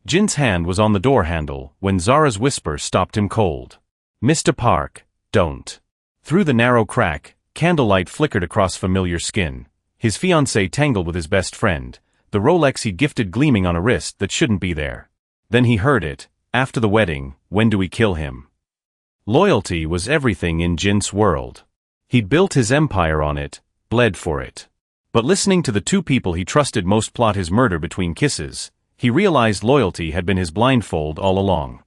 Jin's hand was on the door handle when Zara's whisper stopped him cold. "Mr. Park, don't." Through the narrow crack, candlelight flickered across familiar skin. His fiancée tangled with his best friend, the Rolex he'd gifted gleaming on a wrist that shouldn't be there. Then he heard it. After the wedding, when do we kill him? Loyalty was everything in Jin's world. He'd built his empire on it, bled for it. But listening to the two people he trusted most plot his murder between kisses, he realized loyalty had been his blindfold all along.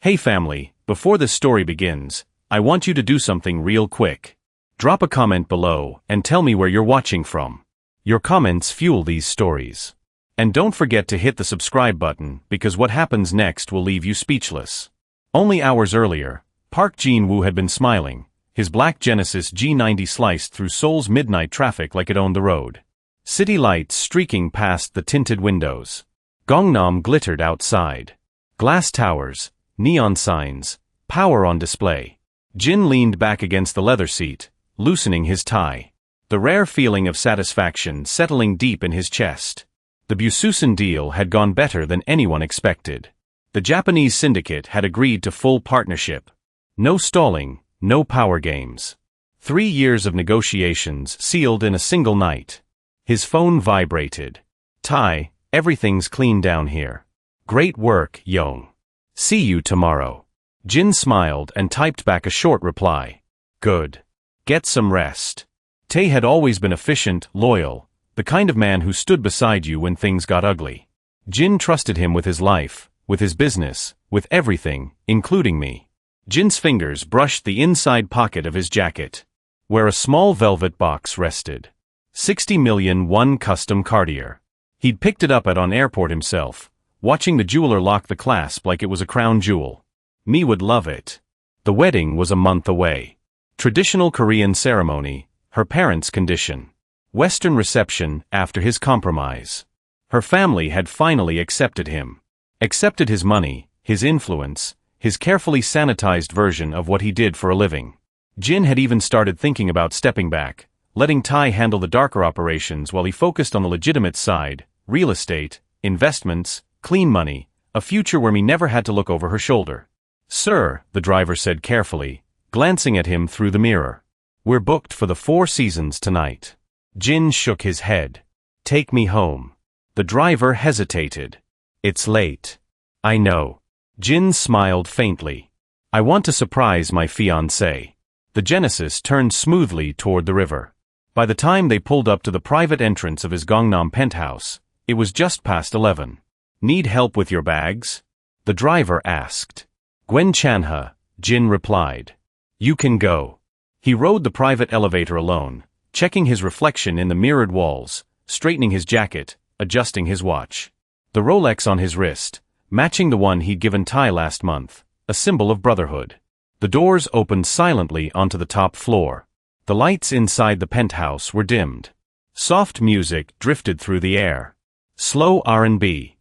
Hey family, before this story begins, I want you to do something real quick. Drop a comment below and tell me where you're watching from. Your comments fuel these stories. And don't forget to hit the subscribe button because what happens next will leave you speechless. Only hours earlier, Park Jin-woo had been smiling, his black Genesis G90 sliced through Seoul's midnight traffic like it owned the road. City lights streaking past the tinted windows. Gangnam glittered outside. Glass towers, neon signs, power on display. Jin leaned back against the leather seat, loosening his tie. The rare feeling of satisfaction settling deep in his chest. The Bususan deal had gone better than anyone expected. The Japanese syndicate had agreed to full partnership. No stalling, no power games. 3 years of negotiations sealed in a single night. His phone vibrated. "Tai, everything's clean down here. Great work, Young. See you tomorrow." Jin smiled and typed back a short reply. "Good. Get some rest." Tai had always been efficient, loyal, the kind of man who stood beside you when things got ugly. Jin trusted him with his life, with his business, with everything, including me. Jin's fingers brushed the inside pocket of his jacket, where a small velvet box rested. 60 million won custom Cartier. He'd picked it up at an airport himself, watching the jeweler lock the clasp like it was a crown jewel. Me would love it. The wedding was a month away. Traditional Korean ceremony, her parents' condition. Western reception after his compromise. Her family had finally accepted him. Accepted his money, his influence, his carefully sanitized version of what he did for a living. Jin had even started thinking about stepping back, letting Tai handle the darker operations while he focused on the legitimate side, real estate, investments, clean money, a future where me never had to look over her shoulder. "Sir," the driver said carefully, glancing at him through the mirror. "We're booked for the 4 seasons tonight." Jin shook his head. "Take me home." The driver hesitated. "It's late." "I know." Jin smiled faintly. "I want to surprise my fiancée." The Genesis turned smoothly toward the river. By the time they pulled up to the private entrance of his Gangnam penthouse, it was just past 11. "Need help with your bags?" the driver asked. "Gwen Chanha," Jin replied. "You can go." He rode the private elevator alone, checking his reflection in the mirrored walls, straightening his jacket, adjusting his watch. The Rolex on his wrist, matching the one he'd given Tai last month, a symbol of brotherhood. The doors opened silently onto the top floor. The lights inside the penthouse were dimmed. Soft music drifted through the air. Slow R&B.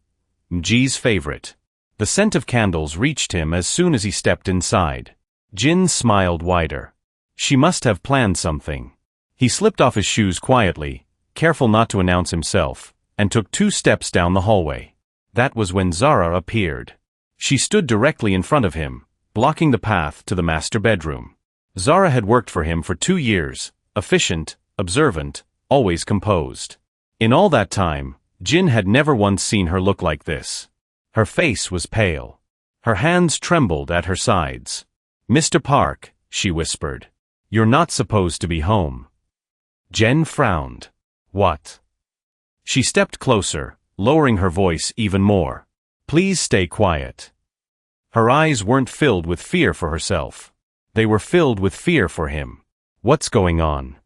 Mji's favorite. The scent of candles reached him as soon as he stepped inside. Jin smiled wider. She must have planned something. He slipped off his shoes quietly, careful not to announce himself, and took 2 steps down the hallway. That was when Zara appeared. She stood directly in front of him, blocking the path to the master bedroom. Zara had worked for him for 2 years, efficient, observant, always composed. In all that time, Jin had never once seen her look like this. Her face was pale. Her hands trembled at her sides. "Mr. Park," she whispered. "You're not supposed to be home." Jen frowned. "What?" She stepped closer, lowering her voice even more. "Please stay quiet." Her eyes weren't filled with fear for herself. They were filled with fear for him. "What's going on?"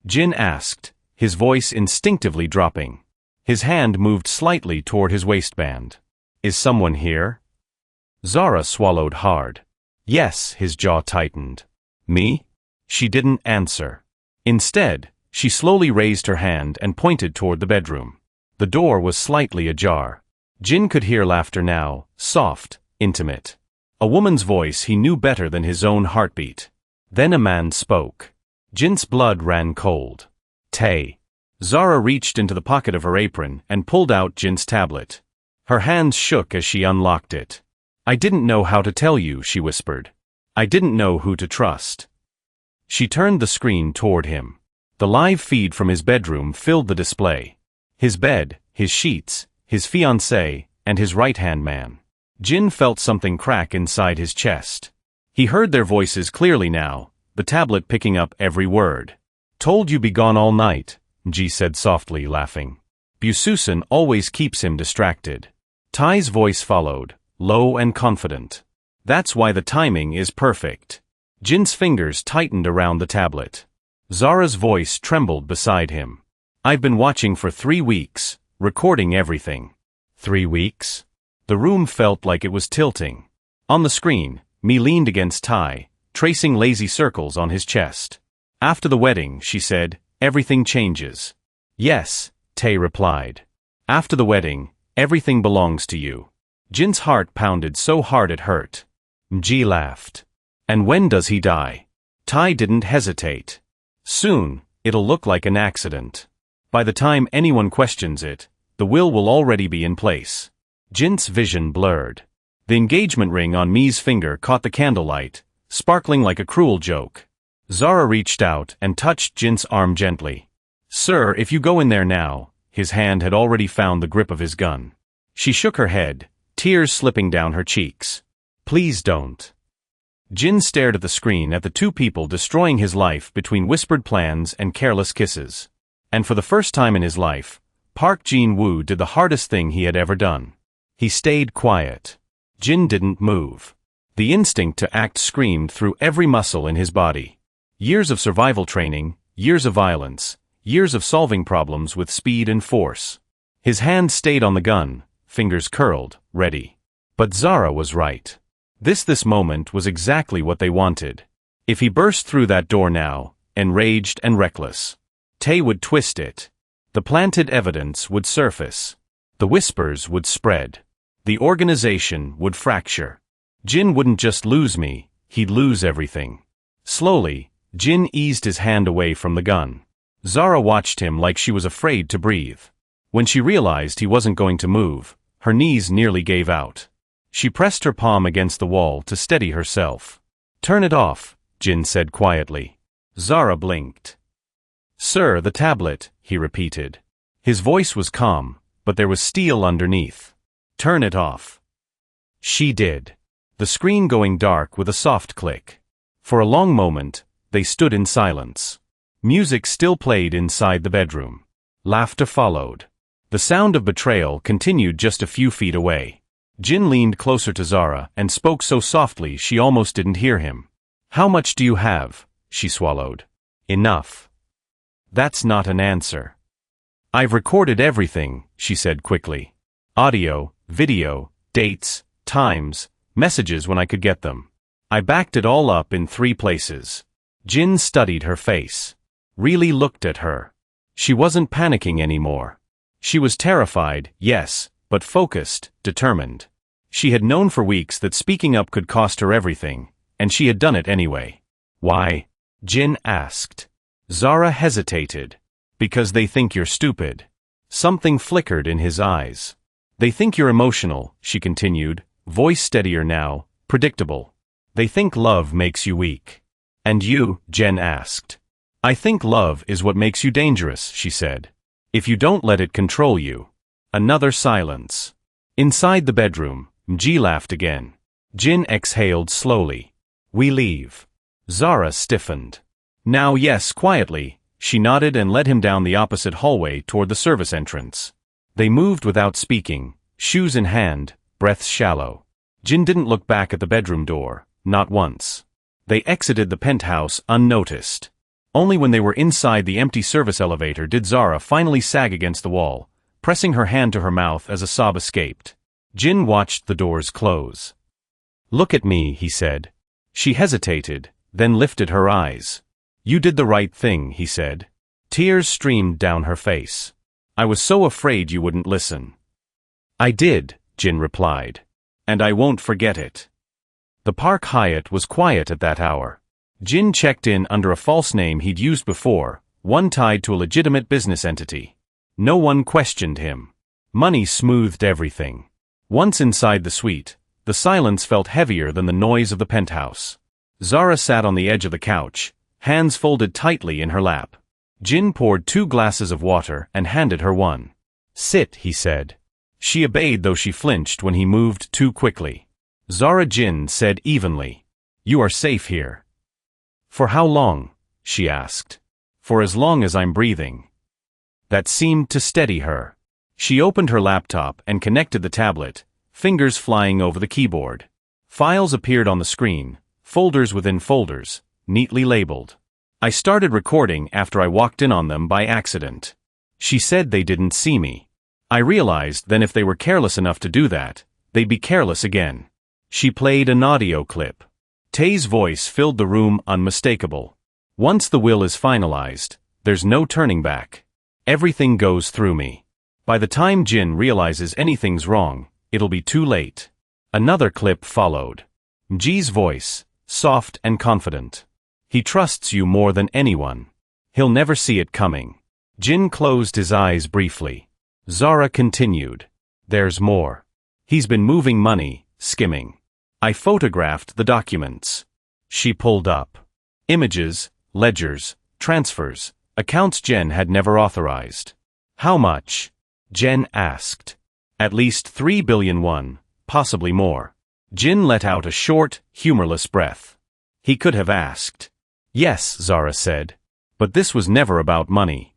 Jin asked, his voice instinctively dropping. His hand moved slightly toward his waistband. "Is someone here?" Zara swallowed hard. "Yes," his jaw tightened. "Me?" She didn't answer. Instead, she slowly raised her hand and pointed toward the bedroom. The door was slightly ajar. Jin could hear laughter now, soft, intimate. A woman's voice he knew better than his own heartbeat. Then a man spoke. Jin's blood ran cold. "Tay." Zara reached into the pocket of her apron and pulled out Jin's tablet. Her hands shook as she unlocked it. I didn't know how to tell you, she whispered. I didn't know who to trust. She turned the screen toward him. The live feed from his bedroom filled the display. His bed, his sheets, his fiancée, and his right-hand man. Jin felt something crack inside his chest. He heard their voices clearly now, the tablet picking up every word. Told you be gone all night, Ji said softly, laughing. Bususan always keeps him distracted. Tai's voice followed, low and confident. That's why the timing is perfect. Jin's fingers tightened around the tablet. Zara's voice trembled beside him. I've been watching for 3 weeks, recording everything. 3 weeks? The room felt like it was tilting. On the screen, Mi leaned against Tai, tracing lazy circles on his chest. After the wedding, she said, everything changes. Yes, Tai replied. After the wedding, everything belongs to you. Jin's heart pounded so hard it hurt. Ji laughed. And when does he die? Tai didn't hesitate. Soon, it'll look like an accident. By the time anyone questions it, the will already be in place. Jin's vision blurred. The engagement ring on Mi's finger caught the candlelight, sparkling like a cruel joke. Zara reached out and touched Jin's arm gently. Sir, if you go in there now, his hand had already found the grip of his gun. She shook her head, tears slipping down her cheeks. Please don't. Jin stared at the screen at the two people destroying his life between whispered plans and careless kisses. And for the first time in his life, Park Jin-woo did the hardest thing he had ever done. He stayed quiet. Jin didn't move. The instinct to act screamed through every muscle in his body. Years of survival training, years of violence, years of solving problems with speed and force. His hand stayed on the gun, fingers curled, ready. But Zara was right. This moment was exactly what they wanted. If he burst through that door now, enraged and reckless, Tae would twist it. The planted evidence would surface. The whispers would spread. The organization would fracture. Jin wouldn't just lose me, he'd lose everything. Slowly, Jin eased his hand away from the gun. Zara watched him like she was afraid to breathe. When she realized he wasn't going to move, her knees nearly gave out. She pressed her palm against the wall to steady herself. Turn it off, Jin said quietly. Zara blinked. Sir, the tablet, he repeated. His voice was calm, but there was steel underneath. Turn it off. She did. The screen going dark with a soft click. For a long moment, they stood in silence. Music still played inside the bedroom. Laughter followed. The sound of betrayal continued just a few feet away. Jin leaned closer to Zara and spoke so softly she almost didn't hear him. How much do you have? She swallowed. Enough. That's not an answer. I've recorded everything, she said quickly. Audio, video, dates, times, messages when I could get them. I backed it all up in 3 places. Jin studied her face. Really looked at her. She wasn't panicking anymore. She was terrified, yes, but focused, determined. She had known for weeks that speaking up could cost her everything, and she had done it anyway. Why? Jin asked. Zara hesitated. Because they think you're stupid. Something flickered in his eyes. They think you're emotional, she continued, voice steadier now, predictable. They think love makes you weak. And you? Jen asked. I think love is what makes you dangerous, she said. If you don't let it control you. Another silence. Inside the bedroom, Mji laughed again. Jin exhaled slowly. We leave. Zara stiffened. Now yes, quietly, she nodded and led him down the opposite hallway toward the service entrance. They moved without speaking, shoes in hand, breaths shallow. Jin didn't look back at the bedroom door, not once. They exited the penthouse unnoticed. Only when they were inside the empty service elevator did Zara finally sag against the wall, pressing her hand to her mouth as a sob escaped. Jin watched the doors close. Look at me, he said. She hesitated, then lifted her eyes. You did the right thing, he said. Tears streamed down her face. I was so afraid you wouldn't listen. I did, Jin replied. And I won't forget it. The Park Hyatt was quiet at that hour. Jin checked in under a false name he'd used before, one tied to a legitimate business entity. No one questioned him. Money smoothed everything. Once inside the suite, the silence felt heavier than the noise of the penthouse. Zara sat on the edge of the couch, hands folded tightly in her lap. Jin poured 2 glasses of water and handed her one. "Sit," he said. She obeyed, though she flinched when he moved too quickly. Zara, Jin said evenly. "You are safe here." "For how long?" she asked. "For as long as I'm breathing." That seemed to steady her. She opened her laptop and connected the tablet, fingers flying over the keyboard. Files appeared on the screen, folders within folders, neatly labeled. "I started recording after I walked in on them by accident. She said they didn't see me. I realized then if they were careless enough to do that, they'd be careless again." She played an audio clip. Tae's voice filled the room, unmistakable. "Once the will is finalized, there's no turning back. Everything goes through me. By the time Jin realizes anything's wrong, it'll be too late." Another clip followed. Mji's voice, soft and confident. "He trusts you more than anyone. He'll never see it coming." Jin closed his eyes briefly. Zara continued. "There's more. He's been moving money, skimming. I photographed the documents." She pulled up images, ledgers, transfers, accounts Jen had never authorized. "How much?" Jen asked. "At least 3 billion won, possibly more." Jin let out a short, humorless breath. He could have asked. "Yes," Zara said. "But this was never about money."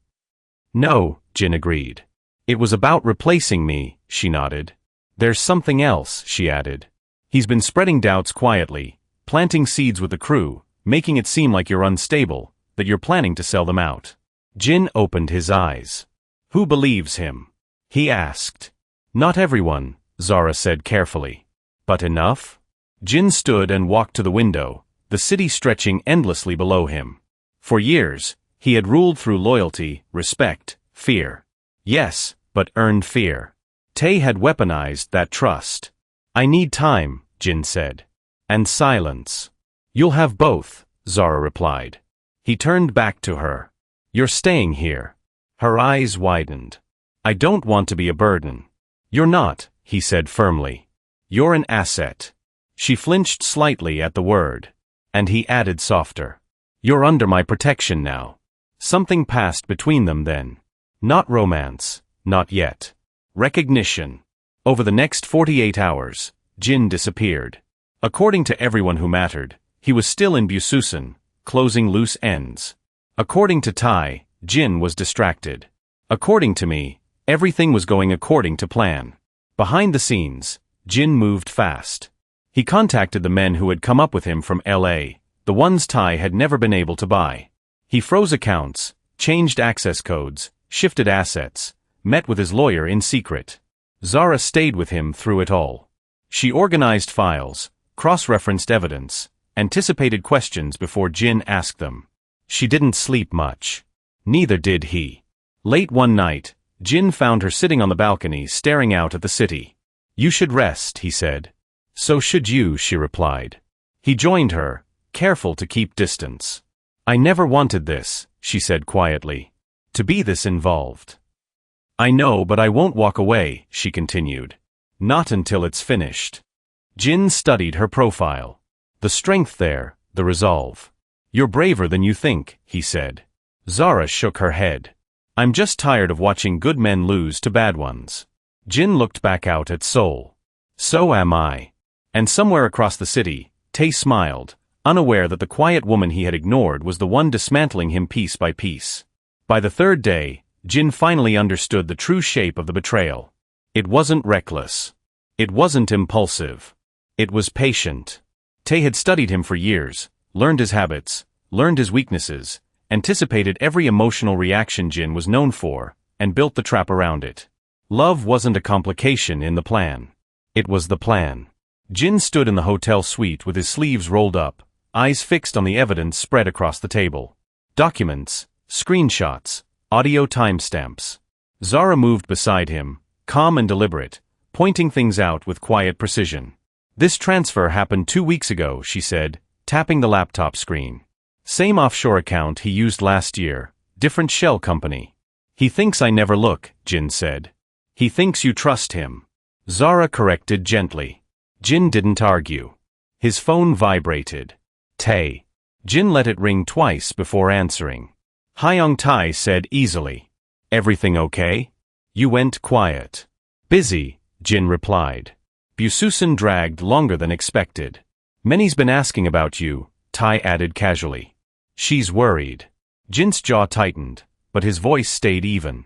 "No," Jin agreed. "It was about replacing me," she nodded. "There's something else," she added. "He's been spreading doubts quietly, planting seeds with the crew, making it seem like you're unstable, that you're planning to sell them out." Jin opened his eyes. "Who believes him?" he asked. "Not everyone," Zara said carefully. "But enough?" Jin stood and walked to the window, the city stretching endlessly below him. For years, he had ruled through loyalty, respect, fear. Yes, but earned fear. Tae had weaponized that trust. "I need time," Jin said. "And silence." "You'll have both," Zara replied. He turned back to her. "You're staying here." Her eyes widened. "I don't want to be a burden." "You're not," he said firmly. "You're an asset." She flinched slightly at the word. And he added softer. "You're under my protection now." Something passed between them then. Not romance, not yet. Recognition. Over the next 48 hours, Jin disappeared. According to everyone who mattered, he was still in Bususan, closing loose ends. According to Tai, Jin was distracted. According to me, everything was going according to plan. Behind the scenes, Jin moved fast. He contacted the men who had come up with him from LA, the ones Tai had never been able to buy. He froze accounts, changed access codes, shifted assets, met with his lawyer in secret. Zara stayed with him through it all. She organized files, cross-referenced evidence, anticipated questions before Jin asked them. She didn't sleep much. Neither did he. Late one night, Jin found her sitting on the balcony staring out at the city. "You should rest," he said. "So should you," she replied. He joined her, careful to keep distance. "I never wanted this," she said quietly. "To be this involved." "I know, but I won't walk away," she continued. "Not until it's finished." Jin studied her profile. The strength there, the resolve. "You're braver than you think," he said. Zara shook her head. "I'm just tired of watching good men lose to bad ones." Jin looked back out at Seoul. "So am I." And somewhere across the city, Tae smiled, unaware that the quiet woman he had ignored was the one dismantling him piece by piece. By the third day, Jin finally understood the true shape of the betrayal. It wasn't reckless. It wasn't impulsive. It was patient. Tae had studied him for years, learned his habits, learned his weaknesses, anticipated every emotional reaction Jin was known for, and built the trap around it. Love wasn't a complication in the plan. It was the plan. Jin stood in the hotel suite with his sleeves rolled up, eyes fixed on the evidence spread across the table. Documents, screenshots, audio timestamps. Zara moved beside him, calm and deliberate, pointing things out with quiet precision. "This transfer happened 2 weeks ago," she said, tapping the laptop screen. "Same offshore account he used last year, different shell company." "He thinks I never look," Jin said. "He thinks you trust him." Zara corrected gently. Jin didn't argue. His phone vibrated. Tae. Jin let it ring twice before answering. Hyung Tae said easily. Everything okay? You went quiet. Busy, Jin replied. Bususan dragged longer than expected. Many's been asking about you, Tae added casually. She's worried. Jin's jaw tightened, but his voice stayed even.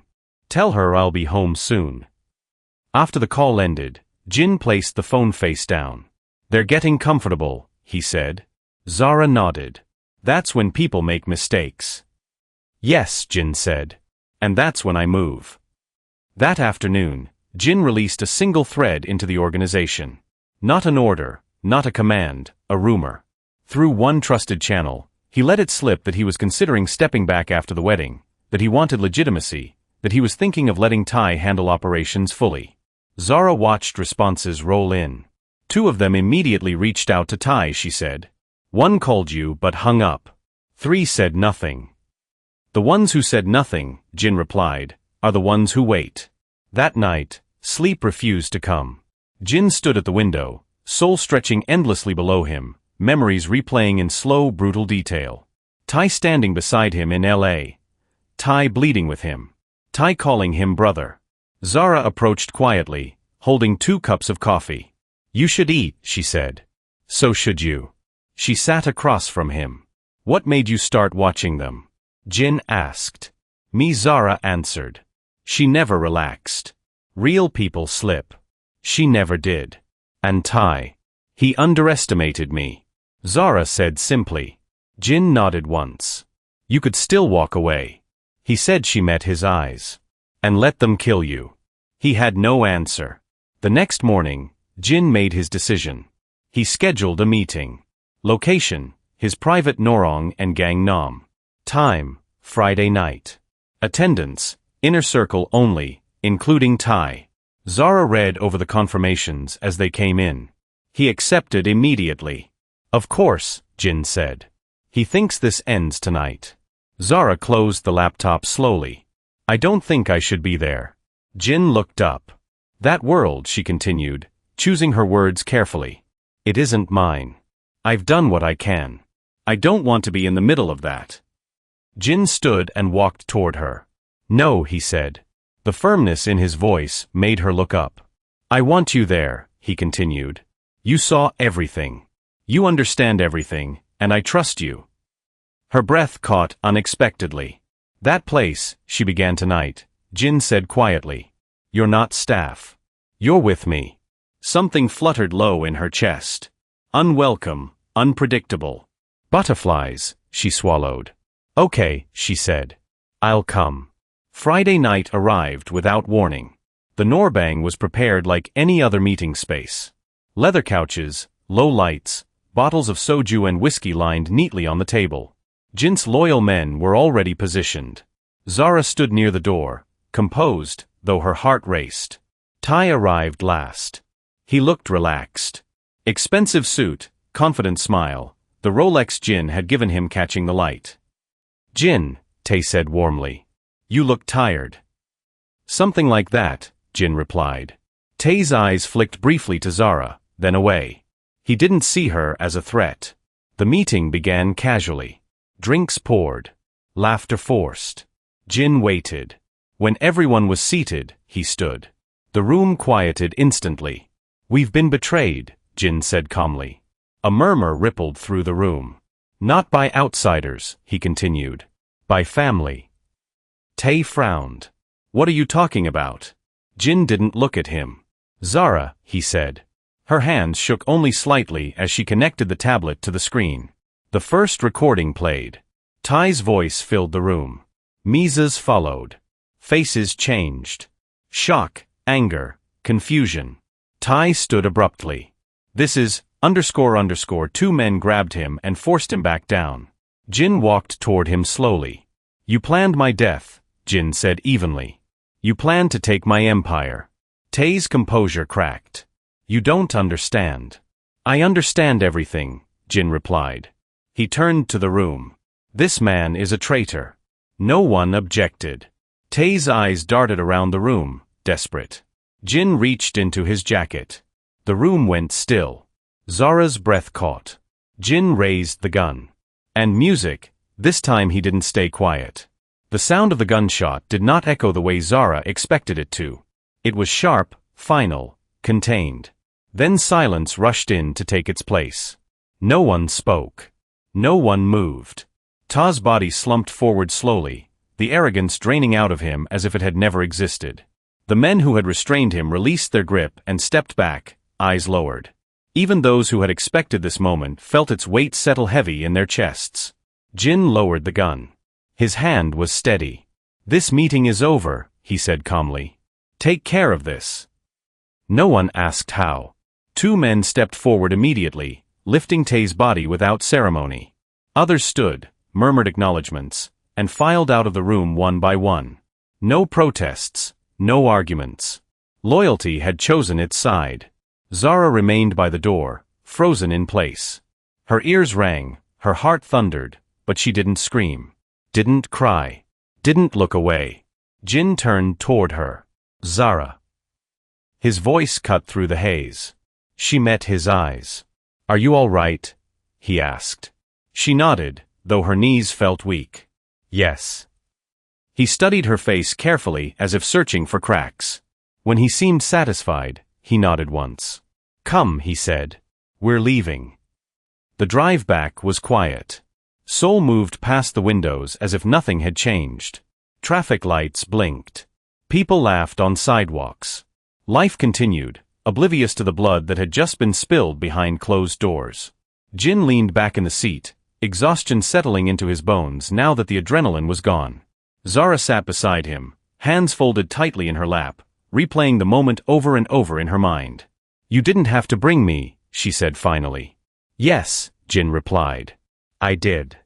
Tell her I'll be home soon. After the call ended, Jin placed the phone face down. They're getting comfortable, he said. Zara nodded. That's when people make mistakes. Yes, Jin said. And that's when I move. That afternoon, Jin released a single thread into the organization. Not an order, not a command, a rumor. Through one trusted channel, he let it slip that he was considering stepping back after the wedding, that he wanted legitimacy, that he was thinking of letting Tae handle operations fully. Zara watched responses roll in. 2 of them immediately reached out to Tae, she said. 1 called you but hung up. 3 said nothing. The ones who said nothing, Jin replied, are the ones who wait. That night, sleep refused to come. Jin stood at the window, soul stretching endlessly below him, memories replaying in slow, brutal detail. Tae standing beside him in L.A. Tae bleeding with him. Tae calling him brother. Zara approached quietly, holding 2 cups of coffee. You should eat, she said. So should you. She sat across from him. What made you start watching them? Jin asked. Me, Zara answered. She never relaxed. Real people slip. She never did. And Tae. He underestimated me. Zara said simply. Jin nodded once. You could still walk away. He said she met his eyes. And let them kill you. He had no answer. The next morning, Jin made his decision. He scheduled a meeting. Location, his private Norong and Gangnam. Time, Friday night. Attendance, inner circle only, including Tae. Zara read over the confirmations as they came in. He accepted immediately. Of course, Jin said. He thinks this ends tonight. Zara closed the laptop slowly. I don't think I should be there. Jin looked up. That world, she continued, choosing her words carefully. It isn't mine. I've done what I can. I don't want to be in the middle of that. Jin stood and walked toward her. No, he said. The firmness in his voice made her look up. I want you there, he continued. You saw everything. You understand everything, and I trust you. Her breath caught unexpectedly. That place, she began tonight, Jin said quietly. You're not staff. You're with me. Something fluttered low in her chest. Unwelcome, unpredictable. Butterflies, she swallowed. Okay, she said. I'll come. Friday night arrived without warning. The Norbang was prepared like any other meeting space. Leather couches, low lights, bottles of soju and whiskey lined neatly on the table. Jin's loyal men were already positioned. Zara stood near the door, composed, though her heart raced. Tae arrived last. He looked relaxed. Expensive suit, confident smile, the Rolex Jin had given him catching the light. Jin, Tae said warmly. You look tired. Something like that, Jin replied. Tae's eyes flicked briefly to Zara, then away. He didn't see her as a threat. The meeting began casually. Drinks poured. Laughter forced. Jin waited. When everyone was seated, he stood. The room quieted instantly. We've been betrayed, Jin said calmly. A murmur rippled through the room. Not by outsiders, he continued. By family. Tae frowned. What are you talking about? Jin didn't look at him. Zara, he said. Her hands shook only slightly as she connected the tablet to the screen. The first recording played. Tae's voice filled the room. Misa's followed. Faces changed. Shock, anger, confusion. Tae stood abruptly. This is, __. 2 men grabbed him and forced him back down. Jin walked toward him slowly. You planned my death, Jin said evenly. You planned to take my empire. Tae's composure cracked. You don't understand. I understand everything, Jin replied. He turned to the room. This man is a traitor. No one objected. Tae's eyes darted around the room, desperate. Jin reached into his jacket. The room went still. Zara's breath caught. Jin raised the gun. And music, this time he didn't stay quiet. The sound of the gunshot did not echo the way Zara expected it to. It was sharp, final, contained. Then silence rushed in to take its place. No one spoke. No one moved. Ta's body slumped forward slowly, the arrogance draining out of him as if it had never existed. The men who had restrained him released their grip and stepped back, eyes lowered. Even those who had expected this moment felt its weight settle heavy in their chests. Jin lowered the gun. His hand was steady. "This meeting is over," he said calmly. "Take care of this." No one asked how. Two men stepped forward immediately, lifting Tae's body without ceremony. Others stood, murmured acknowledgments, and filed out of the room one by one. No protests, no arguments. Loyalty had chosen its side. Zara remained by the door, frozen in place. Her ears rang, her heart thundered, but she didn't scream, didn't cry, didn't look away. Jin turned toward her. "Zara." His voice cut through the haze. She met his eyes. "Are you all right?" he asked. She nodded, though her knees felt weak. "Yes." He studied her face carefully as if searching for cracks. When he seemed satisfied, he nodded once. "Come," he said. "We're leaving." The drive back was quiet. Seoul moved past the windows as if nothing had changed. Traffic lights blinked. People laughed on sidewalks. Life continued, oblivious to the blood that had just been spilled behind closed doors. Jin leaned back in the seat, exhaustion settling into his bones now that the adrenaline was gone. Zara sat beside him, hands folded tightly in her lap, replaying the moment over and over in her mind. "You didn't have to bring me," she said finally. "Yes," Jin replied. "I did."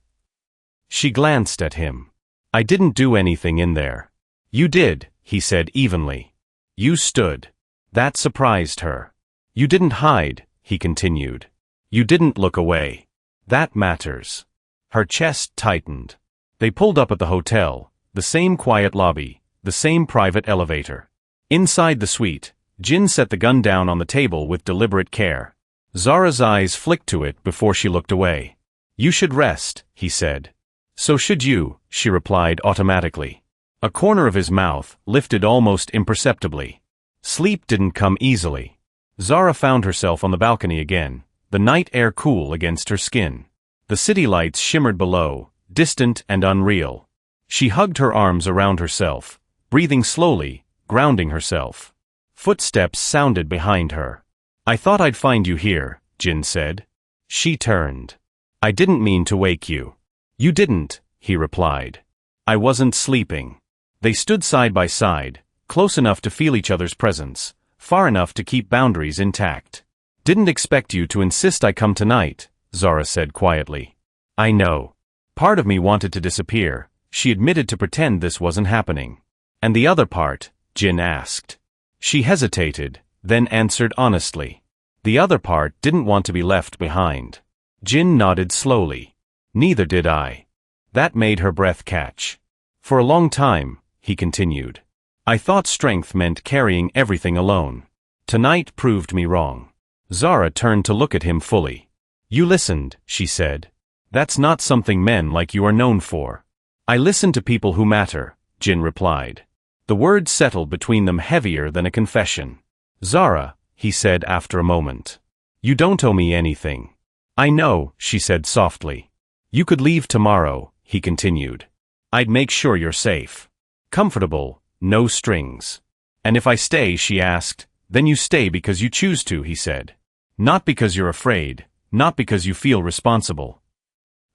She glanced at him. "I didn't do anything in there." "You did," he said evenly. "You stood." That surprised her. "You didn't hide," he continued. "You didn't look away. That matters." Her chest tightened. They pulled up at the hotel, the same quiet lobby, the same private elevator. Inside the suite, Jin set the gun down on the table with deliberate care. Zara's eyes flicked to it before she looked away. "You should rest," he said. "So should you," she replied automatically. A corner of his mouth lifted almost imperceptibly. Sleep didn't come easily. Zara found herself on the balcony again, the night air cool against her skin. The city lights shimmered below, distant and unreal. She hugged her arms around herself, breathing slowly, grounding herself. Footsteps sounded behind her. "I thought I'd find you here," Jin said. She turned. "I didn't mean to wake you." "You didn't," he replied. "I wasn't sleeping." They stood side by side, close enough to feel each other's presence, far enough to keep boundaries intact. "Didn't expect you to insist I come tonight," Zara said quietly. "I know. Part of me wanted to disappear," she admitted to pretend this wasn't happening. "And the other part?" Jin asked. She hesitated, then answered honestly. "The other part didn't want to be left behind." Jin nodded slowly. "Neither did I." That made her breath catch. "For a long time," he continued, "I thought strength meant carrying everything alone. Tonight proved me wrong." Zara turned to look at him fully. "You listened," she said. "That's not something men like you are known for." "I listen to people who matter," Jin replied. The words settled between them heavier than a confession. "Zara," he said after a moment. "You don't owe me anything." "I know," she said softly. "You could leave tomorrow," he continued. "I'd make sure you're safe. Comfortable, no strings." "And if I stay," she asked, "then you stay because you choose to," he said. "Not because you're afraid, not because you feel responsible."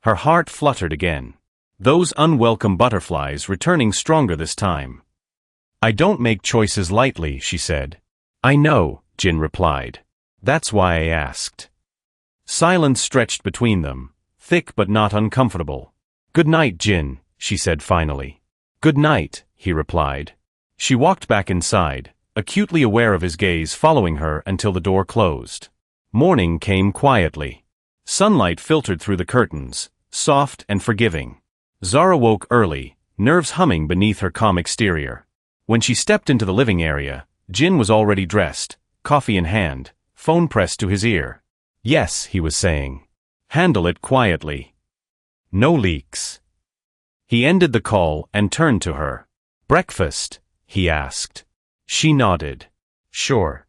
Her heart fluttered again. Those unwelcome butterflies returning stronger this time. "I don't make choices lightly," she said. "I know," Jin replied. "That's why I asked." Silence stretched between them, thick but not uncomfortable. "Good night, Jin," she said finally. "Good night," he replied. She walked back inside, acutely aware of his gaze following her until the door closed. Morning came quietly. Sunlight filtered through the curtains, soft and forgiving. Zara woke early, nerves humming beneath her calm exterior. When she stepped into the living area, Jin was already dressed, coffee in hand, phone pressed to his ear. Yes, he was saying. Handle it quietly. No leaks. He ended the call and turned to her. Breakfast? He asked. She nodded. Sure.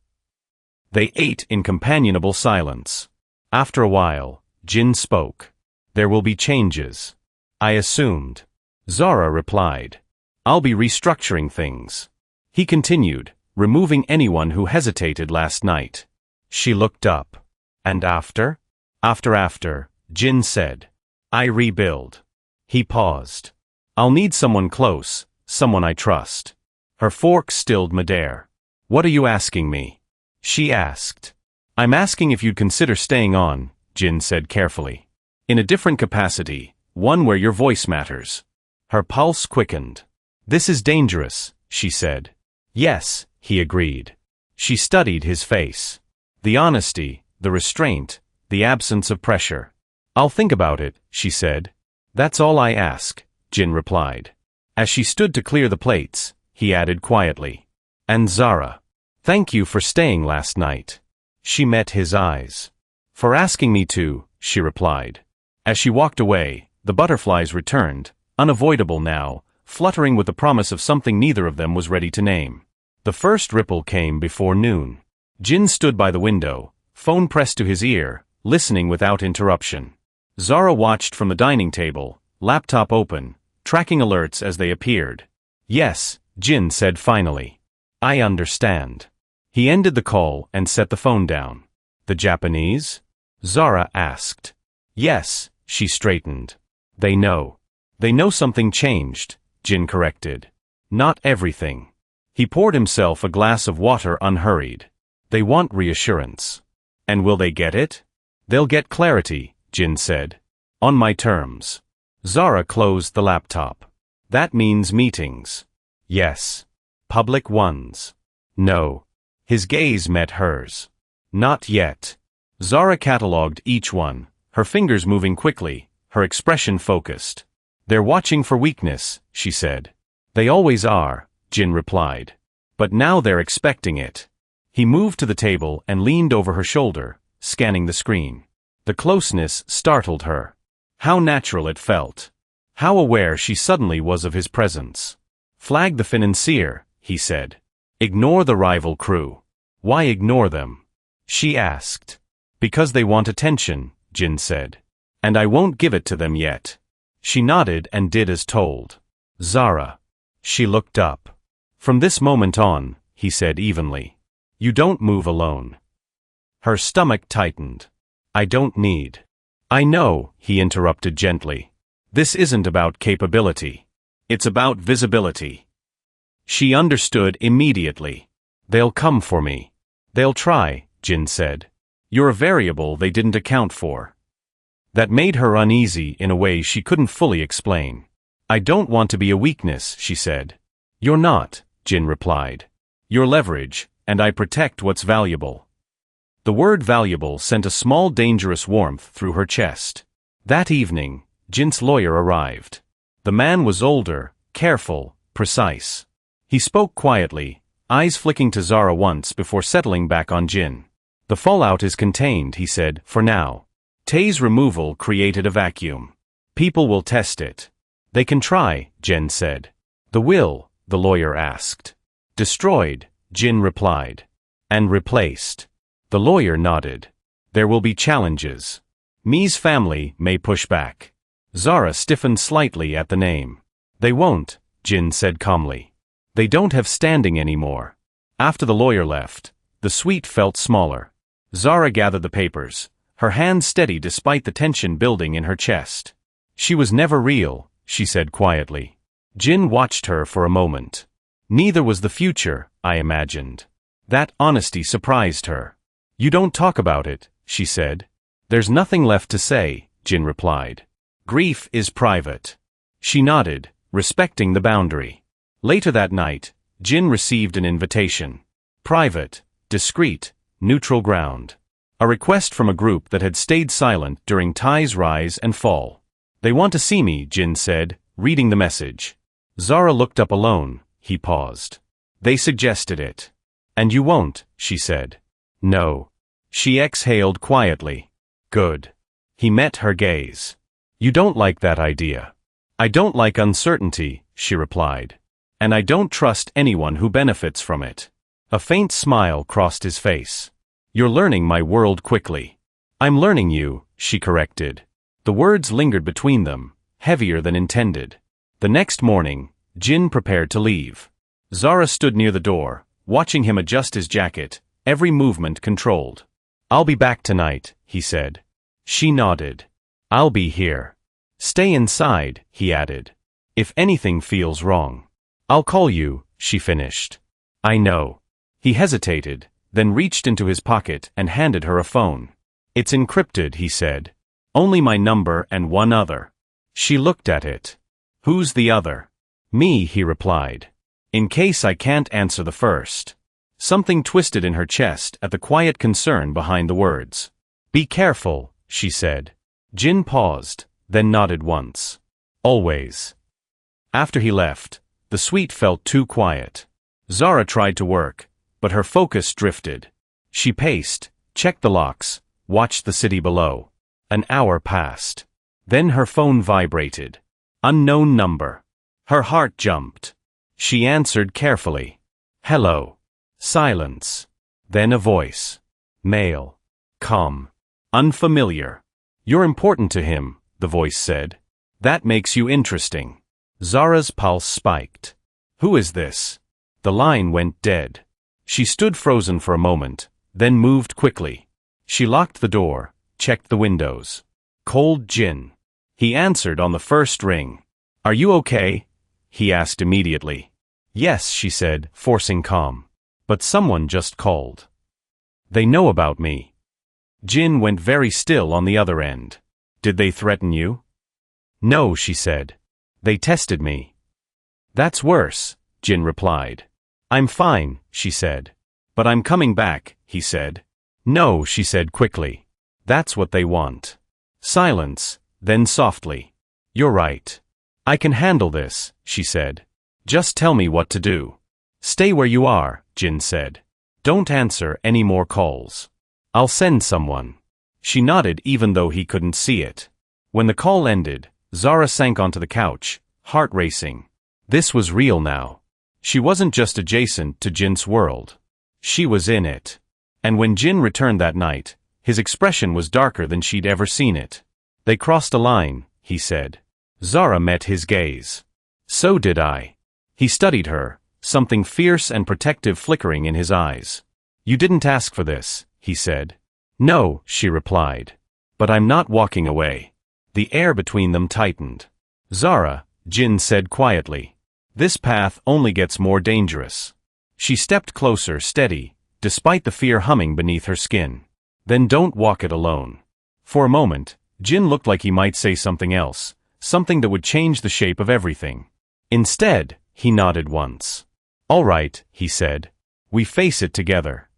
They ate in companionable silence. After a while, Jin spoke. There will be changes. I assumed. Zara replied. I'll be restructuring things. He continued, removing anyone who hesitated last night. She looked up. And after? After, Jin said. I rebuild. He paused. I'll need someone close, someone I trust. Her fork stilled midair. What are you asking me? She asked. I'm asking if you'd consider staying on, Jin said carefully. In a different capacity, one where your voice matters. Her pulse quickened. This is dangerous, she said. Yes, he agreed. She studied his face. The honesty, the restraint, the absence of pressure. I'll think about it, she said. That's all I ask, Jin replied. As she stood to clear the plates, he added quietly. And Zara. Thank you for staying last night. She met his eyes. For asking me to, she replied. As she walked away, the butterflies returned, unavoidable now, fluttering with the promise of something neither of them was ready to name. The first ripple came before noon. Jin stood by the window, phone pressed to his ear, listening without interruption. Zara watched from the dining table, laptop open, tracking alerts as they appeared. Yes, Jin said finally. I understand. He ended the call and set the phone down. The Japanese? Zara asked. Yes, she straightened. They know. They know something changed, Jin corrected. Not everything. He poured himself a glass of water unhurried. They want reassurance. And will they get it? They'll get clarity, Jin said. On my terms. Zara closed the laptop. That means meetings. Yes. Public ones. No. His gaze met hers. Not yet. Zara catalogued each one, her fingers moving quickly, her expression focused. They're watching for weakness, she said. They always are, Jin replied. But now they're expecting it. He moved to the table and leaned over her shoulder, scanning the screen. The closeness startled her. How natural it felt. How aware she suddenly was of his presence. Flag the financier, he said. Ignore the rival crew. Why ignore them? She asked. Because they want attention, Jin said. And I won't give it to them yet. She nodded and did as told. Zara. She looked up. From this moment on, he said evenly. You don't move alone. Her stomach tightened. I don't need. I know, he interrupted gently. This isn't about capability. It's about visibility. She understood immediately. They'll come for me. They'll try, Jin said. You're a variable they didn't account for. That made her uneasy in a way she couldn't fully explain. I don't want to be a weakness, she said. You're not, Jin replied. You're leverage, and I protect what's valuable. The word valuable sent a small dangerous warmth through her chest. That evening, Jin's lawyer arrived. The man was older, careful, precise. He spoke quietly, eyes flicking to Zara once before settling back on Jin. The fallout is contained, he said, for now. Tay's removal created a vacuum. People will test it. They can try, Jin said. The will, the lawyer asked. Destroyed, Jin replied. And replaced. The lawyer nodded. There will be challenges. Mi's family may push back. Zara stiffened slightly at the name. They won't, Jin said calmly. They don't have standing anymore. After the lawyer left, the suite felt smaller. Zara gathered the papers, her hand steady despite the tension building in her chest. She was never real, she said quietly. Jin watched her for a moment. Neither was the future, I imagined. That honesty surprised her. You don't talk about it, she said. There's nothing left to say, Jin replied. Grief is private. She nodded, respecting the boundary. Later that night, Jin received an invitation. Private, discreet, neutral ground. A request from a group that had stayed silent during Tay's rise and fall. They want to see me, Jin said, reading the message. Zara looked up alone, he paused. They suggested it. And you won't, she said. No. She exhaled quietly. Good. He met her gaze. You don't like that idea. I don't like uncertainty, she replied. And I don't trust anyone who benefits from it. A faint smile crossed his face. You're learning my world quickly. I'm learning you, she corrected. The words lingered between them, heavier than intended. The next morning, Jin prepared to leave. Zara stood near the door, watching him adjust his jacket, every movement controlled. I'll be back tonight, he said. She nodded. I'll be here. Stay inside, he added. If anything feels wrong. I'll call you, she finished. I know. He hesitated, then reached into his pocket and handed her a phone. It's encrypted, he said. Only my number and one other. She looked at it. Who's the other? Me, he replied. In case I can't answer the first. Something twisted in her chest at the quiet concern behind the words. Be careful, she said. Jin paused, then nodded once. Always. After he left, the suite felt too quiet. Zara tried to work, but her focus drifted. She paced, checked the locks, watched the city below. An hour passed. Then her phone vibrated. Unknown number. Her heart jumped. She answered carefully. Hello. Silence. Then a voice. Male. Calm. Unfamiliar. You're important to him, the voice said. That makes you interesting. Zara's pulse spiked. Who is this? The line went dead. She stood frozen for a moment, then moved quickly. She locked the door, checked the windows. Cold Jin. He answered on the first ring. Are you okay? He asked immediately. Yes, she said, forcing calm. But someone just called. They know about me. Jin went very still on the other end. Did they threaten you? No, she said. They tested me. That's worse, Jin replied. I'm fine, she said. But I'm coming back, he said. No, she said quickly. That's what they want. Silence, then softly. You're right. I can handle this, she said. Just tell me what to do. Stay where you are, Jin said. Don't answer any more calls. I'll send someone. She nodded even though he couldn't see it. When the call ended, Zara sank onto the couch, heart racing. This was real now. She wasn't just adjacent to Jin's world. She was in it. And when Jin returned that night, his expression was darker than she'd ever seen it. They crossed a line, he said. Zara met his gaze. So did I. He studied her, something fierce and protective flickering in his eyes. You didn't ask for this, he said. No, she replied. But I'm not walking away. The air between them tightened. Zara, Jin said quietly. This path only gets more dangerous. She stepped closer, steady, despite the fear humming beneath her skin. Then don't walk it alone. For a moment, Jin looked like he might say something else, something that would change the shape of everything. Instead, he nodded once. All right, he said. We face it together.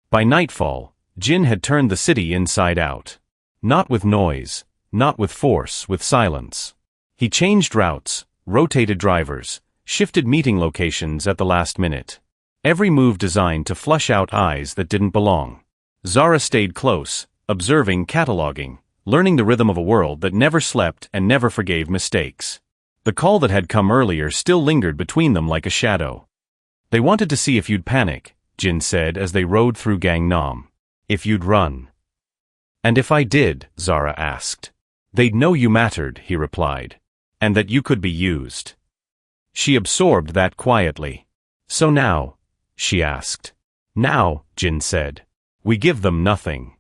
By nightfall, Jin had turned the city inside out. Not with noise, not with force, with silence. He changed routes, rotated drivers, shifted meeting locations at the last minute. Every move designed to flush out eyes that didn't belong. Zara stayed close, observing, cataloging, learning the rhythm of a world that never slept and never forgave mistakes. The call that had come earlier still lingered between them like a shadow. They wanted to see if you'd panic, Jin said as they rode through Gangnam. If you'd run. And if I did, Zara asked. They'd know you mattered, he replied. And that you could be used. She absorbed that quietly. So now? She asked. Now, Jin said. We give them nothing.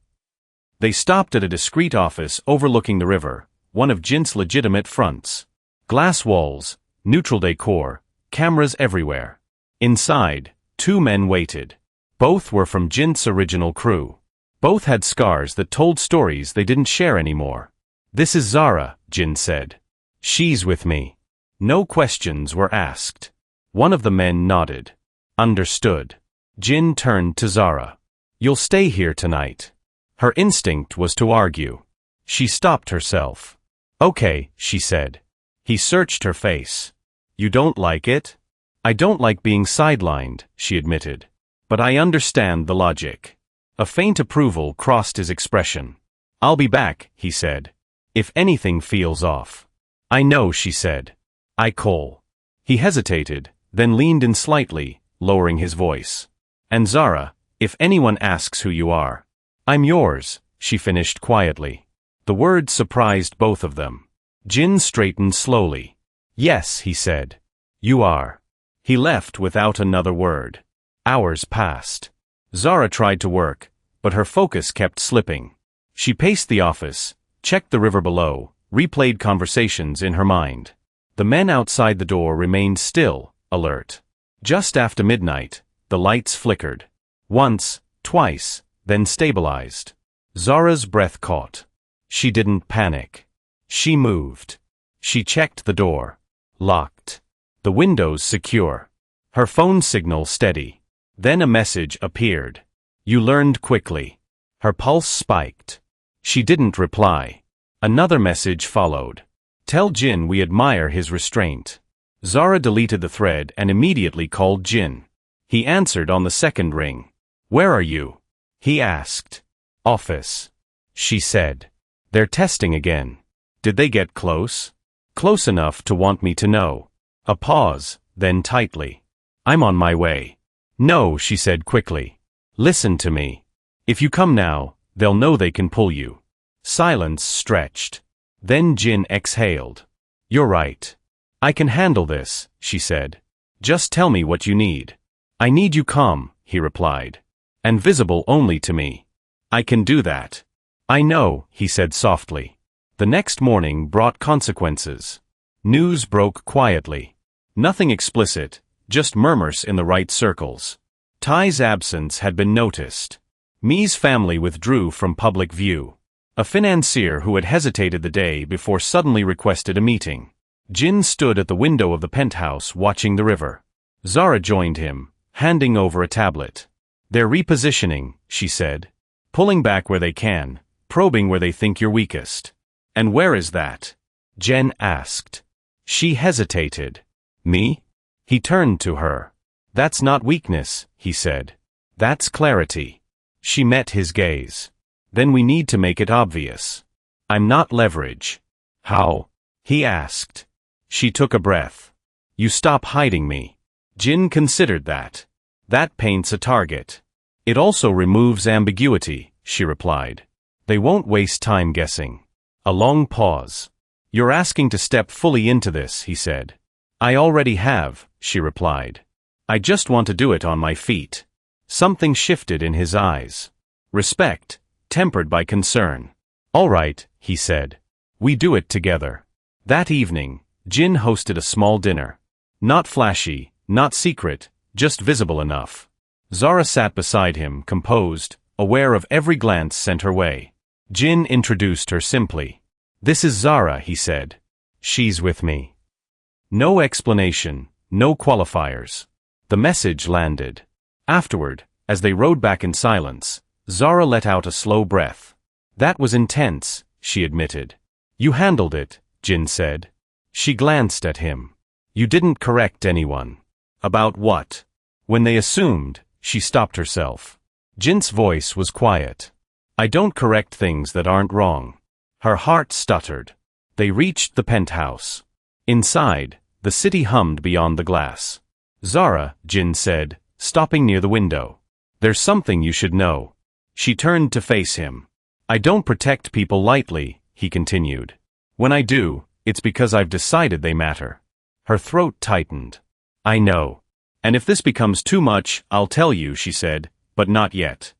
They stopped at a discreet office overlooking the river, one of Jin's legitimate fronts. Glass walls, neutral decor, cameras everywhere. Inside, two men waited. Both were from Jin's original crew. Both had scars that told stories they didn't share anymore. This is Zara, Jin said. She's with me. No questions were asked. One of the men nodded. Understood. Jin turned to Zara. You'll stay here tonight. Her instinct was to argue. She stopped herself. Okay, she said. He searched her face. You don't like it? I don't like being sidelined, she admitted. But I understand the logic. A faint approval crossed his expression. I'll be back, he said. If anything feels off. I know, she said. I call. He hesitated, then leaned in slightly, lowering his voice. And Zara, if anyone asks who you are. I'm yours, she finished quietly. The word surprised both of them. Jin straightened slowly. Yes, he said. You are. He left without another word. Hours passed. Zara tried to work, but her focus kept slipping. She paced the office, checked the river below, replayed conversations in her mind. The men outside the door remained still, alert. Just after midnight, the lights flickered. Once, twice, then stabilized. Zara's breath caught. She didn't panic. She moved. She checked the door. Locked. The windows secure. Her phone signal steady. Then a message appeared. You learned quickly. Her pulse spiked. She didn't reply. Another message followed. Tell Jin we admire his restraint. Zara deleted the thread and immediately called Jin. He answered on the second ring. Where are you? He asked. Office. She said. They're testing again. Did they get close? Close enough to want me to know. A pause, then tightly. I'm on my way. No, she said quickly. Listen to me. If you come now, they'll know they can pull you. Silence stretched. Then Jin exhaled. You're right. I can handle this, she said. Just tell me what you need. I need you calm, he replied. And visible only to me. I can do that. I know, he said softly. The next morning brought consequences. News broke quietly. Nothing explicit, just murmurs in the right circles. Ty's absence had been noticed. Mi's family withdrew from public view. A financier who had hesitated the day before suddenly requested a meeting. Jin stood at the window of the penthouse watching the river. Zara joined him, handing over a tablet. They're repositioning, she said. Pulling back where they can, probing where they think you're weakest. And where is that? Jen asked. She hesitated. Me? He turned to her. That's not weakness, he said. That's clarity. She met his gaze. Then we need to make it obvious. I'm not leverage. How? He asked. She took a breath. You stop hiding me. Jin considered that. That paints a target. It also removes ambiguity, she replied. They won't waste time guessing. A long pause. You're asking to step fully into this, he said. I already have, she replied. I just want to do it on my feet. Something shifted in his eyes. Respect, tempered by concern. All right, he said. We do it together. That evening, Jin hosted a small dinner. Not flashy, not secret, just visible enough. Zara sat beside him, composed, aware of every glance sent her way. Jin introduced her simply. This is Zara, he said. She's with me. No explanation, no qualifiers. The message landed. Afterward, as they rode back in silence, Zara let out a slow breath. That was intense, she admitted. You handled it, Jin said. She glanced at him. You didn't correct anyone. About what? When they assumed, she stopped herself. Jin's voice was quiet. I don't correct things that aren't wrong. Her heart stuttered. They reached the penthouse. Inside, the city hummed beyond the glass. Zara, Jin said, stopping near the window. There's something you should know. She turned to face him. I don't protect people lightly, he continued. When I do, it's because I've decided they matter. Her throat tightened. I know. And if this becomes too much, I'll tell you, she said, but not yet.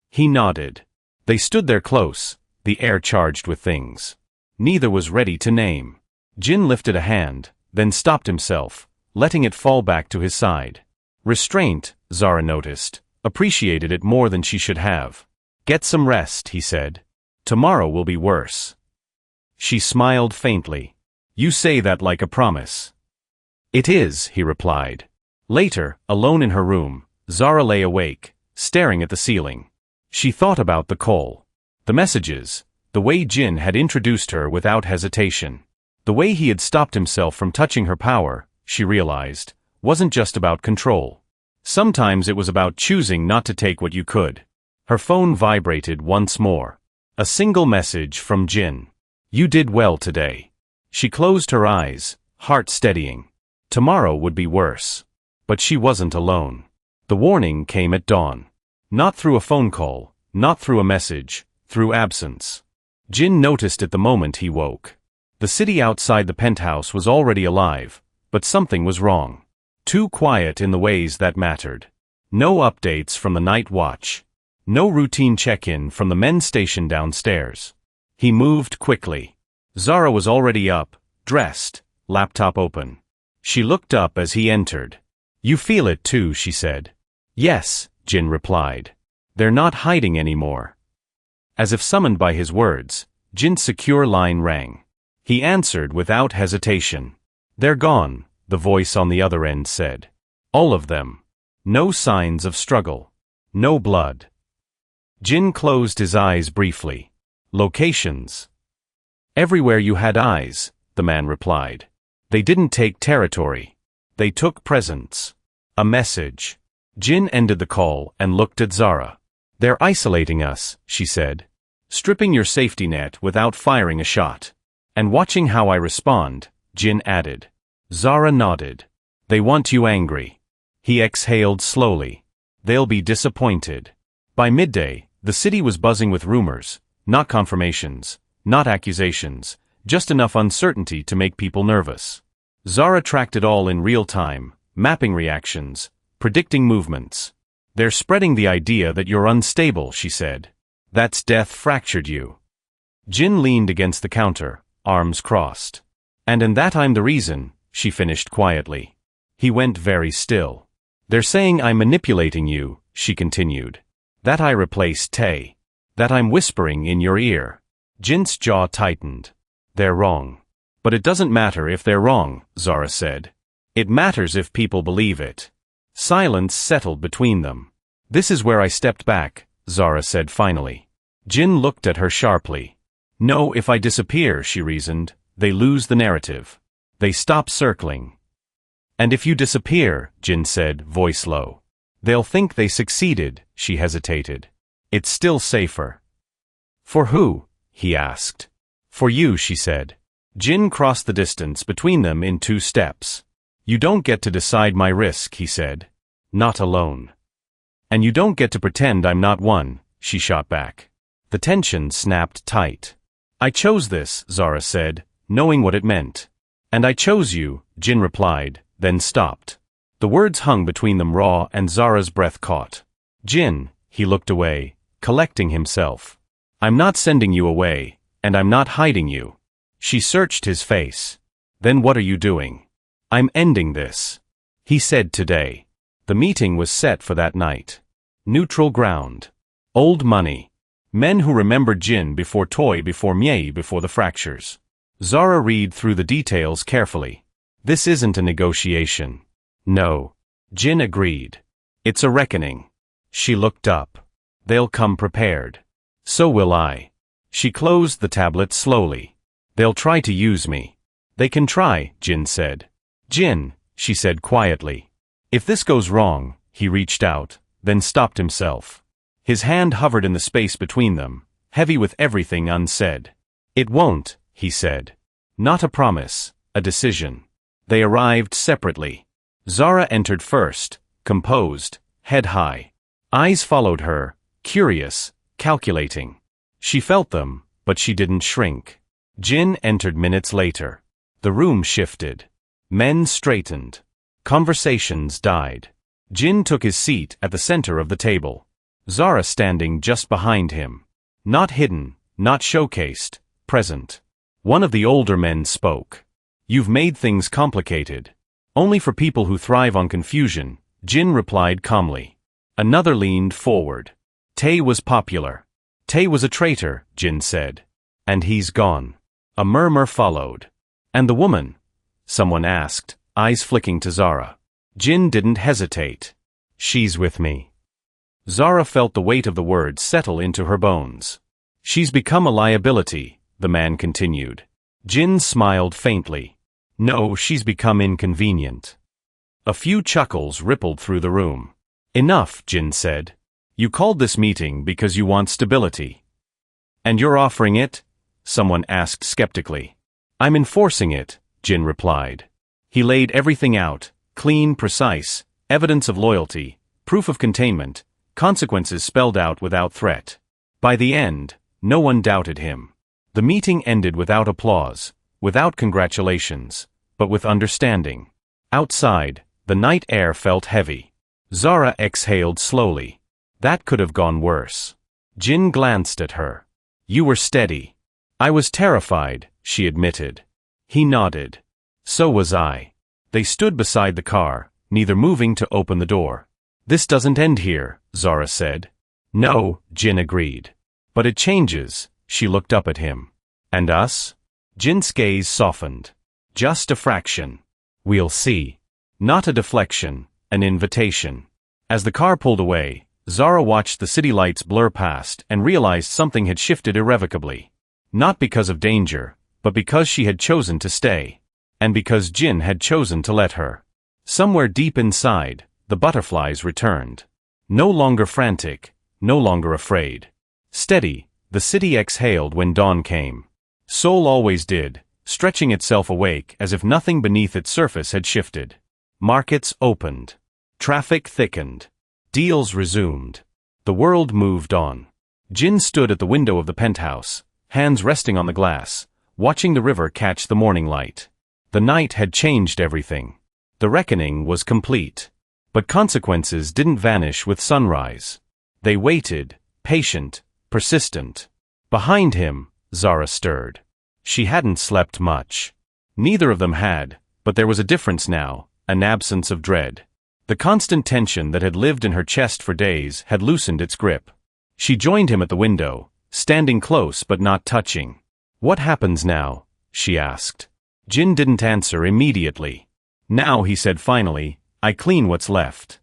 He nodded. They stood there close, the air charged with things. Neither was ready to name. Jin lifted a hand, then stopped himself, letting it fall back to his side. Restraint, Zara noticed, appreciated it more than she should have. Get some rest, he said. Tomorrow will be worse. She smiled faintly. You say that like a promise. It is, he replied. Later, alone in her room, Zara lay awake, staring at the ceiling. She thought about the call. The messages, the way Jin had introduced her without hesitation. The way he had stopped himself from touching her power, she realized, wasn't just about control. Sometimes it was about choosing not to take what you could. Her phone vibrated once more. A single message from Jin. You did well today. She closed her eyes, heart steadying. Tomorrow would be worse. But she wasn't alone. The warning came at dawn. Not through a phone call, not through a message, through absence. Jin noticed it the moment he woke. The city outside the penthouse was already alive, but something was wrong. Too quiet in the ways that mattered. No updates from the night watch. No routine check-in from the men's station downstairs. He moved quickly. Zara was already up, dressed, laptop open. She looked up as he entered. You feel it too, she said. Yes, Jin replied. They're not hiding anymore. As if summoned by his words, Jin's secure line rang. He answered without hesitation. They're gone, the voice on the other end said. All of them. No signs of struggle. No blood. Jin closed his eyes briefly. Locations. Everywhere you had eyes, the man replied. They didn't take territory. They took presence. A message. Jin ended the call and looked at Zara. They're isolating us, she said. Stripping your safety net without firing a shot. And watching how I respond, Jin added. Zara nodded. They want you angry. He exhaled slowly. They'll be disappointed. By midday, the city was buzzing with rumors, not confirmations, not accusations, just enough uncertainty to make people nervous. Zara tracked it all in real time, mapping reactions, predicting movements. They're spreading the idea that you're unstable, she said. That's death fractured you. Jin leaned against the counter, arms crossed. And that I'm the reason, she finished quietly. He went very still. They're saying I'm manipulating you, she continued. That I replaced Tae. That I'm whispering in your ear. Jin's jaw tightened. They're wrong. But it doesn't matter if they're wrong, Zara said. It matters if people believe it. Silence settled between them. This is where I stepped back, Zara said finally. Jin looked at her sharply. No, if I disappear, she reasoned, they lose the narrative. They stop circling. And if you disappear, Jin said, voice low. They'll think they succeeded, she hesitated. It's still safer. For who? He asked. For you, she said. Jin crossed the distance between them in 2 steps. You don't get to decide my risk, he said. Not alone. And you don't get to pretend I'm not one, she shot back. The tension snapped tight. I chose this, Zara said, knowing what it meant. And I chose you, Jin replied, then stopped. The words hung between them raw and Zara's breath caught. Jin, he looked away, collecting himself. I'm not sending you away, and I'm not hiding you. She searched his face. Then what are you doing? I'm ending this. He said today. The meeting was set for that night. Neutral ground. Old money. Men who remembered Jin before Toy, before Maid, before the fractures. Zara read through the details carefully. This isn't a negotiation. No. Jin agreed. It's a reckoning. She looked up. They'll come prepared. So will I. She closed the tablet slowly. They'll try to use me. They can try, Jin said. Jin, she said quietly. If this goes wrong, he reached out, then stopped himself. His hand hovered in the space between them, heavy with everything unsaid. It won't, he said. Not a promise, a decision. They arrived separately. Zara entered first, composed, head high. Eyes followed her, curious, calculating. She felt them, but she didn't shrink. Jin entered minutes later. The room shifted. Men straightened. Conversations died. Jin took his seat at the center of the table. Zara standing just behind him. Not hidden, not showcased, present. One of the older men spoke. You've made things complicated. Only for people who thrive on confusion, Jin replied calmly. Another leaned forward. Tae was popular. Tae was a traitor, Jin said. And he's gone. A murmur followed. And the woman? Someone asked, eyes flicking to Zara. Jin didn't hesitate. She's with me. Zara felt the weight of the words settle into her bones. She's become a liability, the man continued. Jin smiled faintly. No, she's become inconvenient. A few chuckles rippled through the room. Enough, Jin said. You called this meeting because you want stability. And you're offering it? Someone asked skeptically. I'm enforcing it, Jin replied. He laid everything out, clean, precise, evidence of loyalty, proof of containment, consequences spelled out without threat. By the end, no one doubted him. The meeting ended without applause, without congratulations, but with understanding. Outside, the night air felt heavy. Zara exhaled slowly. That could have gone worse. Jin glanced at her. You were steady. I was terrified, she admitted. He nodded. So was I. They stood beside the car, neither moving to open the door. This doesn't end here, Zara said. No, Jin agreed. But it changes, she looked up at him. And us? Jin's gaze softened. Just a fraction. We'll see. Not a deflection, an invitation. As the car pulled away, Zara watched the city lights blur past and realized something had shifted irrevocably. Not because of danger, but because she had chosen to stay. And because Jin had chosen to let her. Somewhere deep inside, the butterflies returned. No longer frantic, no longer afraid. Steady, the city exhaled when dawn came. Seoul always did, stretching itself awake as if nothing beneath its surface had shifted. Markets opened. Traffic thickened. Deals resumed. The world moved on. Jin stood at the window of the penthouse, hands resting on the glass, watching the river catch the morning light. The night had changed everything. The reckoning was complete. But consequences didn't vanish with sunrise. They waited, patient, persistent. Behind him, Zara stirred. She hadn't slept much. Neither of them had, but there was a difference now, an absence of dread. The constant tension that had lived in her chest for days had loosened its grip. She joined him at the window, standing close but not touching. What happens now? She asked. Jin didn't answer immediately. Now, he said finally, I clean what's left.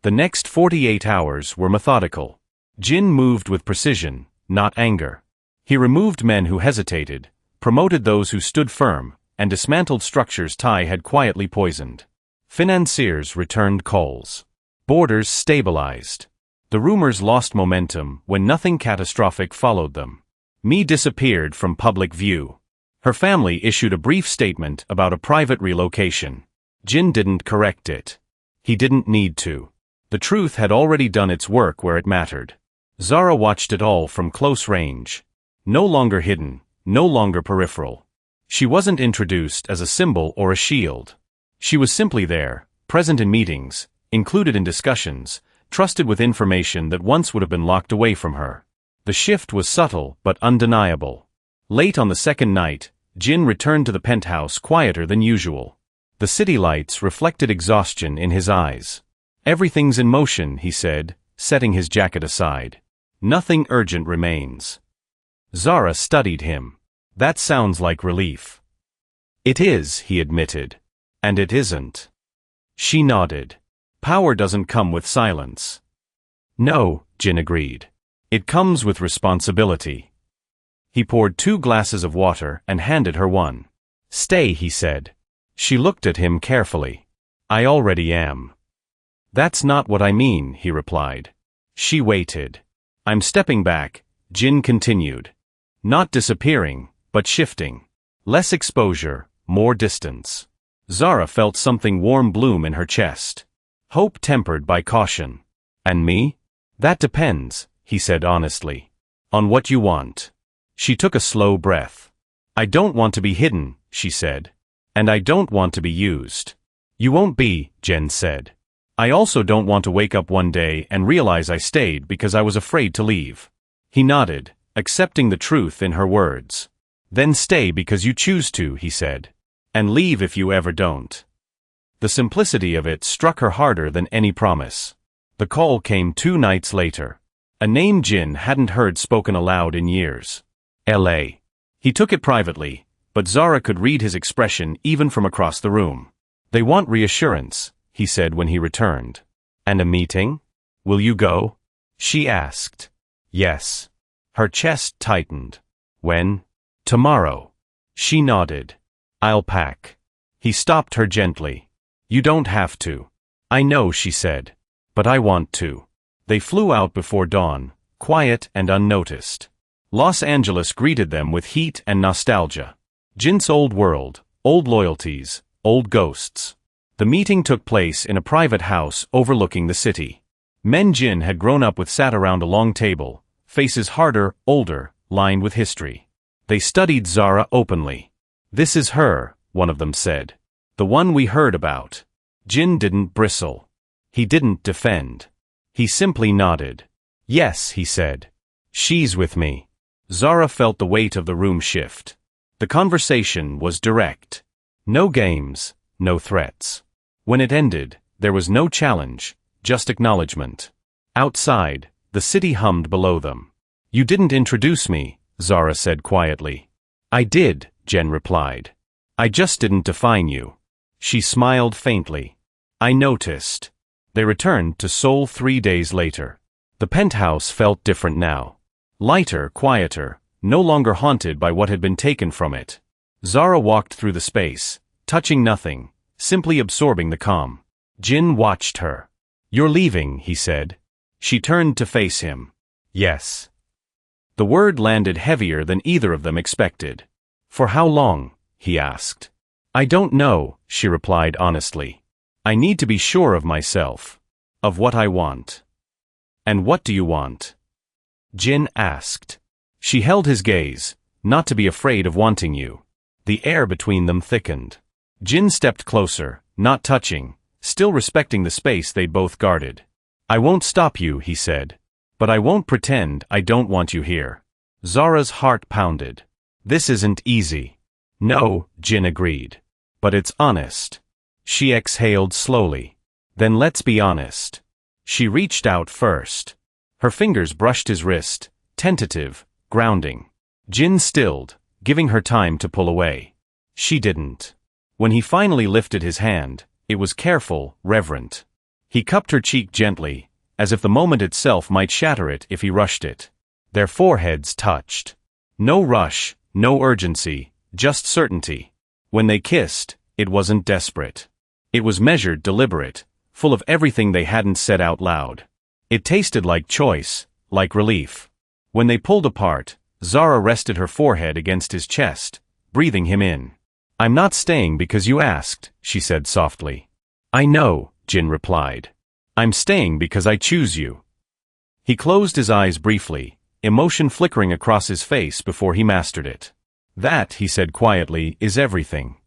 The next 48 hours were methodical. Jin moved with precision, not anger. He removed men who hesitated, promoted those who stood firm, and dismantled structures Tai had quietly poisoned. Financiers returned calls. Borders stabilized. The rumors lost momentum when nothing catastrophic followed them. Mi disappeared from public view. Her family issued a brief statement about a private relocation. Jin didn't correct it. He didn't need to. The truth had already done its work where it mattered. Zara watched it all from close range. No longer hidden, no longer peripheral. She wasn't introduced as a symbol or a shield. She was simply there, present in meetings, included in discussions, trusted with information that once would have been locked away from her. The shift was subtle but undeniable. Late on the second night, Jin returned to the penthouse quieter than usual. The city lights reflected exhaustion in his eyes. Everything's in motion, he said, setting his jacket aside. Nothing urgent remains. Zara studied him. That sounds like relief. It is, he admitted. And it isn't. She nodded. Power doesn't come with silence. No, Jin agreed. It comes with responsibility. He poured 2 glasses of water and handed her one. Stay, he said. She looked at him carefully. I already am. That's not what I mean, he replied. She waited. I'm stepping back, Jin continued. Not disappearing, but shifting. Less exposure, more distance. Zara felt something warm bloom in her chest. Hope tempered by caution. And me? That depends, he said honestly. On what you want. She took a slow breath. I don't want to be hidden, she said. And I don't want to be used. You won't be, Jen said. I also don't want to wake up one day and realize I stayed because I was afraid to leave. He nodded, accepting the truth in her words. Then stay because you choose to, he said. And leave if you ever don't. The simplicity of it struck her harder than any promise. The call came 2 nights later. A name Jin hadn't heard spoken aloud in years. L.A. He took it privately, but Zara could read his expression even from across the room. They want reassurance, he said when he returned. And a meeting? Will you go? She asked. Yes. Her chest tightened. When? Tomorrow. She nodded. I'll pack. He stopped her gently. You don't have to. I know, she said. But I want to. They flew out before dawn, quiet and unnoticed. Los Angeles greeted them with heat and nostalgia. Jin's old world, old loyalties, old ghosts. The meeting took place in a private house overlooking the city. Men Jin had grown up with sat around a long table, faces harder, older, lined with history. They studied Zara openly. "This is her," one of them said. "The one we heard about." Jin didn't bristle. He didn't defend. He simply nodded. "Yes," he said. "She's with me." Zara felt the weight of the room shift. The conversation was direct. No games, no threats. When it ended, there was no challenge, just acknowledgement. Outside, the city hummed below them. "You didn't introduce me," Zara said quietly. "I did," Jen replied. "I just didn't define you." She smiled faintly. "I noticed." They returned to Seoul 3 days later. The penthouse felt different now. Lighter, quieter, no longer haunted by what had been taken from it. Zara walked through the space, touching nothing, simply absorbing the calm. Jin watched her. "You're leaving," he said. She turned to face him. "Yes." The word landed heavier than either of them expected. "For how long?" he asked. "I don't know," she replied honestly. "I need to be sure of myself. Of what I want." "And what do you want?" Jin asked. She held his gaze, "Not to be afraid of wanting you." The air between them thickened. Jin stepped closer, not touching, still respecting the space they'd both guarded. "I won't stop you," he said. "But I won't pretend I don't want you here." Zara's heart pounded. "This isn't easy." "No," Jin agreed. "But it's honest." She exhaled slowly. "Then let's be honest." She reached out first. Her fingers brushed his wrist, tentative, grounding. Jin stilled, giving her time to pull away. She didn't. When he finally lifted his hand, it was careful, reverent. He cupped her cheek gently, as if the moment itself might shatter it if he rushed it. Their foreheads touched. No rush, no urgency, just certainty. When they kissed, it wasn't desperate. It was measured, deliberate, full of everything they hadn't said out loud. It tasted like choice, like relief. When they pulled apart, Zara rested her forehead against his chest, breathing him in. "I'm not staying because you asked," she said softly. "I know," Jin replied. "I'm staying because I choose you." He closed his eyes briefly, emotion flickering across his face before he mastered it. "That," he said quietly, "is everything."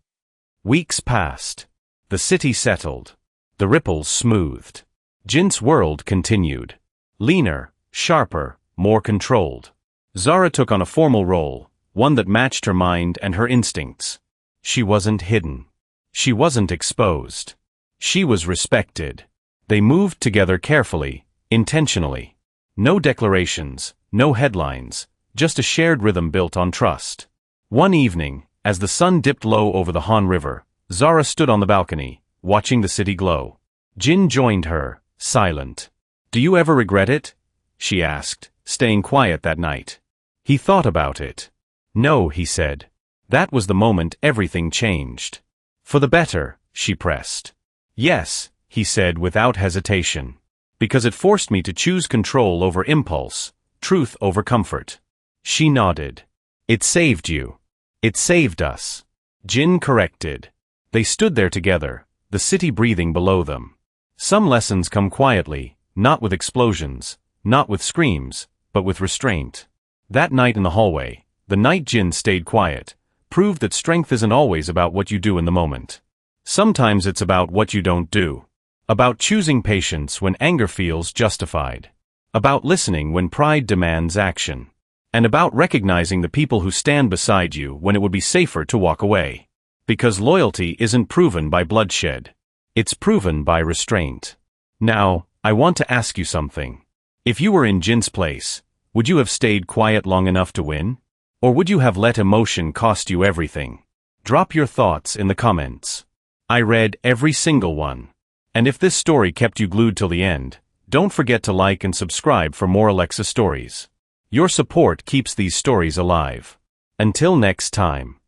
Weeks passed. The city settled. The ripples smoothed. Jin's world continued. Leaner, sharper, more controlled. Zara took on a formal role, one that matched her mind and her instincts. She wasn't hidden. She wasn't exposed. She was respected. They moved together carefully, intentionally. No declarations, no headlines, just a shared rhythm built on trust. One evening, as the sun dipped low over the Han River, Zara stood on the balcony, watching the city glow. Jin joined her, silent. "Do you ever regret it?" she asked, staying quiet that night. He thought about it. "No," he said. That was the moment everything changed. "For the better," she pressed. "Yes," he said without hesitation. "Because it forced me to choose control over impulse, truth over comfort." She nodded. "It saved you. It saved us." Jin corrected. They stood there together, the city breathing below them. Some lessons come quietly, not with explosions, not with screams, but with restraint. That night in the hallway, the night Jin stayed quiet, proved that strength isn't always about what you do in the moment. Sometimes it's about what you don't do. About choosing patience when anger feels justified. About listening when pride demands action. And about recognizing the people who stand beside you when it would be safer to walk away. Because loyalty isn't proven by bloodshed. It's proven by restraint. Now, I want to ask you something. If you were in Jin's place, would you have stayed quiet long enough to win? Or would you have let emotion cost you everything? Drop your thoughts in the comments. I read every single one. And if this story kept you glued till the end, don't forget to like and subscribe for more Alexa stories. Your support keeps these stories alive. Until next time.